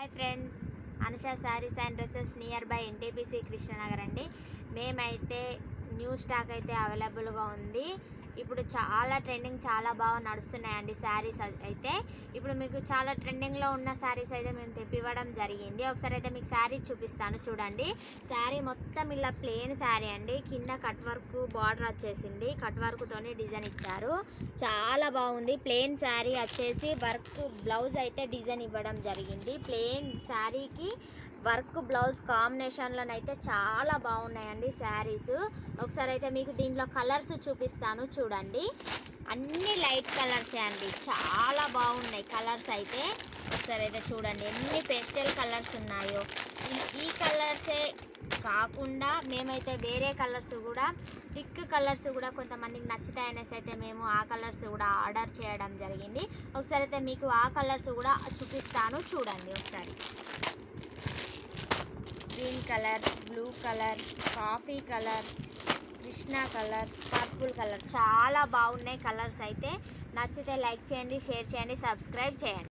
Hi friends, Anusha saris and dresses near by NTPC Krishnanagar అండి. మేమైతే new stock అయితే అవైలబుల్గా ఉంది. ఇప్పుడు చాలా ట్రెండింగ్, చాలా బాగా నడుస్తున్నాయండి శారీస్ అయితే. ఇప్పుడు మీకు చాలా ట్రెండింగ్లో ఉన్న శారీస్ అయితే మేము తెప్పివ్వడం జరిగింది. ఒకసారి అయితే మీకు శారీ చూపిస్తాను చూడండి. శారీ మొత్తం ఇలా ప్లెయిన్ శారీ అండి. కింద కట్ వర్క్ బార్డర్ వచ్చేసింది, కట్ వర్క్తోని డిజైన్ ఇచ్చారు. చాలా బాగుంది. ప్లెయిన్ శారీ వచ్చేసి వర్క్ బ్లౌజ్ అయితే డిజైన్ ఇవ్వడం జరిగింది. ప్లెయిన్ శారీకి వర్క్ బ్లౌజ్ కాంబినేషన్లోనైతే చాలా బాగున్నాయండి శారీస్. ఒకసారి అయితే మీకు దీంట్లో కలర్స్ చూపిస్తాను చూడండి. అన్ని లైట్ కలర్సే అండి, చాలా బాగున్నాయి కలర్స్ అయితే. ఒకసారి అయితే చూడండి ఎన్ని పేస్టల్ కలర్స్ ఉన్నాయో. ఈ కలర్సే కాకుండా మేమైతే వేరే కలర్స్ కూడా, థిక్ కలర్స్ కూడా కొంతమందికి నచ్చుతాయనేసి అయితే మేము ఆ కలర్స్ కూడా ఆర్డర్ చేయడం జరిగింది. ఒకసారి అయితే మీకు ఆ కలర్స్ కూడా చూపిస్తాను చూడండి. ఒకసారి green colour, blue colour, coffee colour, Krishna colour, purple colour, చాలా బాగున్నాయి కలర్స్ అయితే. నచ్చితే లైక్ చేయండి, షేర్ చేయండి, సబ్స్క్రైబ్ చేయండి.